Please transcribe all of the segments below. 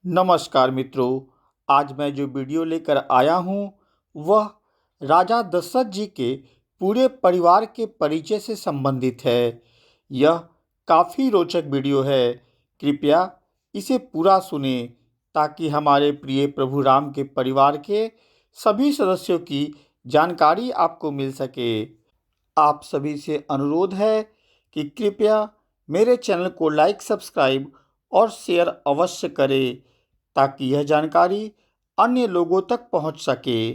नमस्कार मित्रों। आज मैं जो वीडियो लेकर आया हूँ वह राजा दशरथ जी के पूरे परिवार के परिचय से संबंधित है। यह काफ़ी रोचक वीडियो है। कृपया इसे पूरा सुने ताकि हमारे प्रिय प्रभु राम के परिवार के सभी सदस्यों की जानकारी आपको मिल सके। आप सभी से अनुरोध है कि कृपया मेरे चैनल को लाइक, सब्सक्राइब और शेयर अवश्य करें ताकि यह जानकारी अन्य लोगों तक पहुंच सके।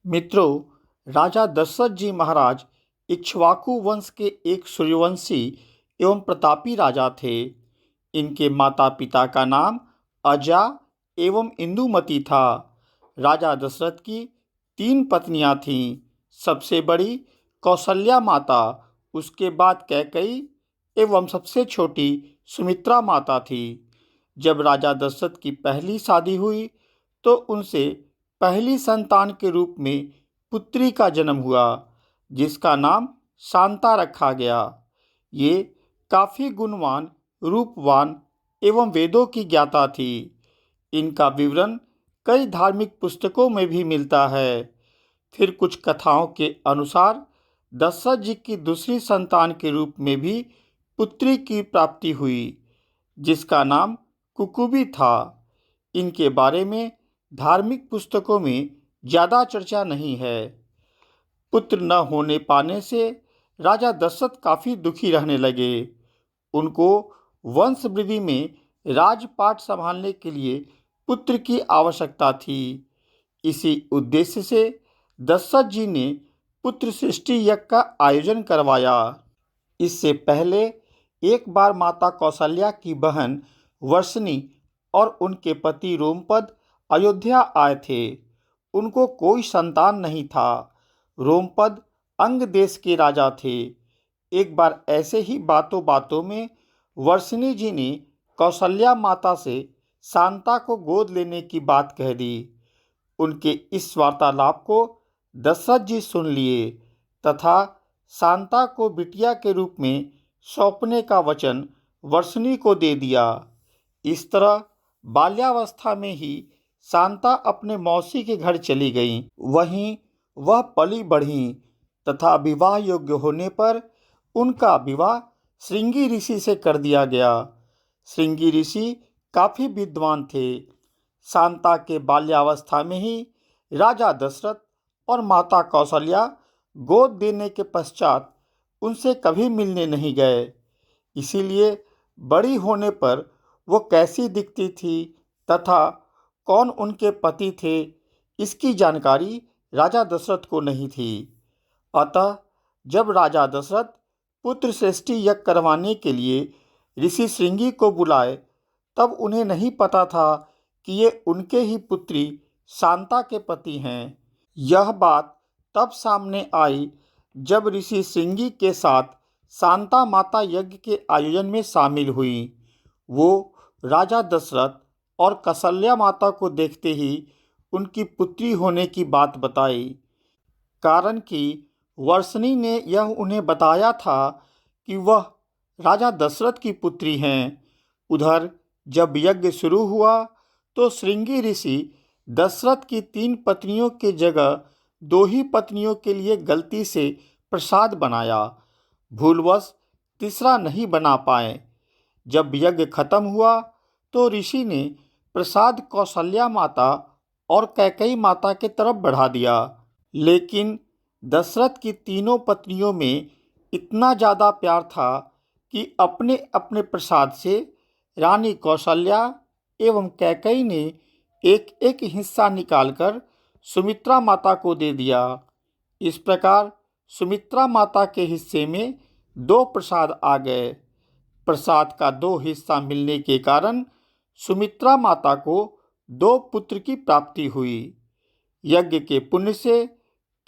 मित्रों, राजा दशरथ जी महाराज इक्ष्वाकु वंश के एक सूर्यवंशी एवं प्रतापी राजा थे। इनके माता पिता का नाम अजा एवं इंदुमती था। राजा दशरथ की 3 पत्नियां थीं। सबसे बड़ी कौसल्या माता, उसके बाद कैकेयी एवं सबसे छोटी सुमित्रा माता थी। जब राजा दशरथ की पहली शादी हुई तो उनसे पहली संतान के रूप में पुत्री का जन्म हुआ, जिसका नाम शांता रखा गया। ये काफ़ी गुणवान, रूपवान एवं वेदों की ज्ञाता थी। इनका विवरण कई धार्मिक पुस्तकों में भी मिलता है। फिर कुछ कथाओं के अनुसार दशरथ जी की दूसरी संतान के रूप में भी पुत्री की प्राप्ति हुई, जिसका नाम कुकुबी था। इनके बारे में धार्मिक पुस्तकों में ज़्यादा चर्चा नहीं है। पुत्र न होने पाने से राजा दशरथ काफ़ी दुखी रहने लगे। उनको वंश वृद्धि में राजपाट संभालने के लिए पुत्र की आवश्यकता थी। इसी उद्देश्य से दशरथ जी ने पुत्र सृष्टि यज्ञ का आयोजन करवाया। इससे पहले एक बार माता कौशल्या की बहन वर्षणी और उनके पति रोमपद अयोध्या आए थे। उनको कोई संतान नहीं था। रोमपद अंग देश के राजा थे। एक बार ऐसे ही बातों बातों में वर्षणी जी ने कौशल्या माता से शांता को गोद लेने की बात कह दी। उनके इस वार्तालाप को दशरथ जी सुन लिए तथा शांता को बिटिया के रूप में सौंपने का वचन वर्षणी को दे दिया। इस तरह बाल्यावस्था में ही शांता अपने मौसी के घर चली गईं। वहीं वह पली बढ़ीं तथा विवाह योग्य होने पर उनका विवाह श्रृंगी ऋषि से कर दिया गया। श्रृंगी ऋषि काफ़ी विद्वान थे। शांता के बाल्यावस्था में ही राजा दशरथ और माता कौशल्या गोद देने के पश्चात उनसे कभी मिलने नहीं गए। इसीलिए बड़ी होने पर वो कैसी दिखती थी तथा कौन उनके पति थे, इसकी जानकारी राजा दशरथ को नहीं थी। अतः जब राजा दशरथ पुत्र सृष्टि यज्ञ करवाने के लिए ऋषि श्रृंगी को बुलाए, तब उन्हें नहीं पता था कि ये उनके ही पुत्री शांता के पति हैं। यह बात तब सामने आई जब ऋषि श्रृंगी के साथ शांता माता यज्ञ के आयोजन में शामिल हुई। वो राजा दशरथ और कौशल्या माता को देखते ही उनकी पुत्री होने की बात बताई, कारण कि वर्षणी ने यह उन्हें बताया था कि वह राजा दशरथ की पुत्री हैं। उधर जब यज्ञ शुरू हुआ तो श्रृंगी ऋषि दशरथ की 3 पत्नियों के जगह 2 ही पत्नियों के लिए गलती से प्रसाद बनाया। भूलवश तीसरा नहीं बना पाए। जब यज्ञ खत्म हुआ तो ऋषि ने प्रसाद कौशल्या माता और कैकेयी माता के तरफ बढ़ा दिया। लेकिन दशरथ की तीनों पत्नियों में इतना ज़्यादा प्यार था कि अपने अपने प्रसाद से रानी कौशल्या एवं कैकेयी ने एक एक हिस्सा निकालकर सुमित्रा माता को दे दिया। इस प्रकार सुमित्रा माता के हिस्से में 2 प्रसाद आ गए। प्रसाद का 2 हिस्सा मिलने के कारण सुमित्रा माता को 2 पुत्र की प्राप्ति हुई। यज्ञ के पुण्य से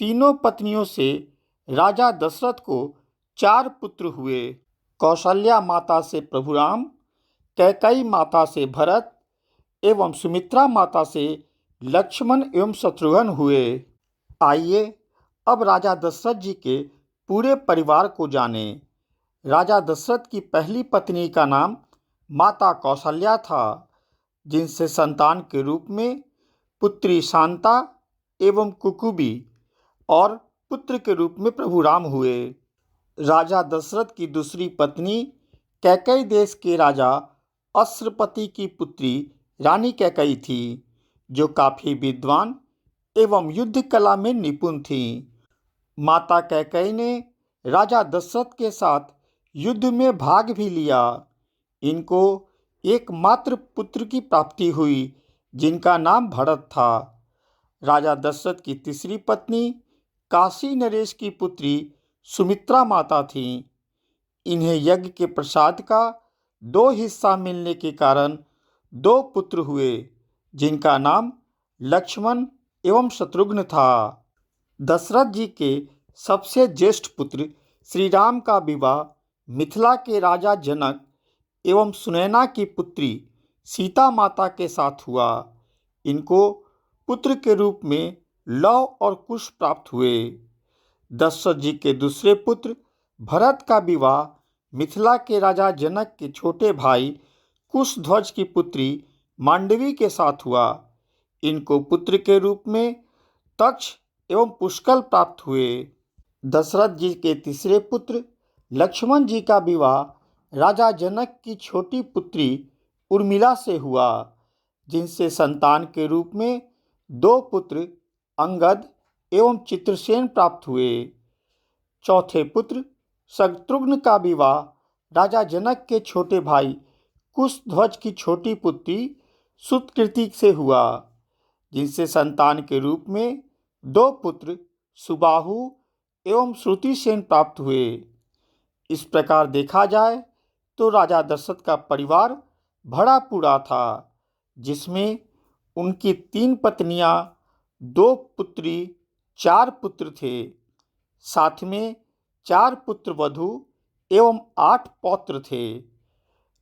तीनों पत्नियों से राजा दशरथ को 4 पुत्र हुए। कौशल्या माता से प्रभु राम, कैकेयी माता से भरत एवं सुमित्रा माता से लक्ष्मण एवं शत्रुघ्न हुए। आइए अब राजा दशरथ जी के पूरे परिवार को जानें। राजा दशरथ की पहली पत्नी का नाम माता कौशल्या था। जिनसे संतान के रूप में पुत्री शांता एवं कुकुबी और पुत्र के रूप में प्रभु राम हुए। राजा दशरथ की दूसरी पत्नी कैकेयी देश के राजा अश्रपति की पुत्री रानी कैकेयी थी, जो काफ़ी विद्वान एवं युद्ध कला में निपुण थी। माता कैकेयी ने राजा दशरथ के साथ युद्ध में भाग भी लिया। इनको एकमात्र पुत्र की प्राप्ति हुई, जिनका नाम भरत था। राजा दशरथ की तीसरी पत्नी काशी नरेश की पुत्री सुमित्रा माता थी। इन्हें यज्ञ के प्रसाद का 2 हिस्सा मिलने के कारण 2 पुत्र हुए, जिनका नाम लक्ष्मण एवं शत्रुघ्न था। दशरथ जी के सबसे ज्येष्ठ पुत्र श्री राम का विवाह मिथिला के राजा जनक एवं सुनैना की पुत्री सीता माता के साथ हुआ। इनको पुत्र के रूप में लव और कुश प्राप्त हुए। दशरथ जी के दूसरे पुत्र भरत का विवाह मिथिला के राजा जनक के छोटे भाई कुशध्वज की पुत्री मांडवी के साथ हुआ। इनको पुत्र के रूप में तक्ष एवं पुष्कल प्राप्त हुए। दशरथ जी के तीसरे पुत्र लक्ष्मण जी का विवाह राजा जनक की छोटी पुत्री उर्मिला से हुआ, जिनसे संतान के रूप में 2 पुत्र अंगद एवं चित्रसेन प्राप्त हुए। चौथे पुत्र शत्रुघ्न का विवाह राजा जनक के छोटे भाई कुशध्वज की छोटी पुत्री सुतकृति से हुआ, जिनसे संतान के रूप में 2 पुत्र सुबाहु एवं श्रुतिसेन प्राप्त हुए। इस प्रकार देखा जाए तो राजा दशरथ का परिवार भरा पूरा था, जिसमें उनकी 3 पत्नियां, 2 पुत्री, 4 पुत्र थे। साथ में 4 पुत्र वधू एवं 8 पौत्र थे।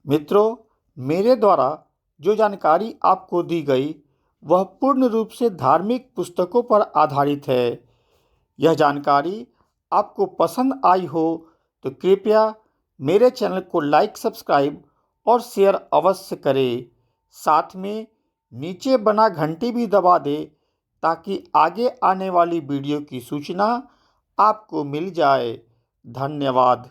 मित्रों, मेरे द्वारा जो जानकारी आपको दी गई वह पूर्ण रूप से धार्मिक पुस्तकों पर आधारित है। यह जानकारी आपको पसंद आई हो तो कृपया मेरे चैनल को लाइक, सब्सक्राइब और शेयर अवश्य करें। साथ में नीचे बना घंटी भी दबा दें, ताकि आगे आने वाली वीडियो की सूचना आपको मिल जाए। धन्यवाद।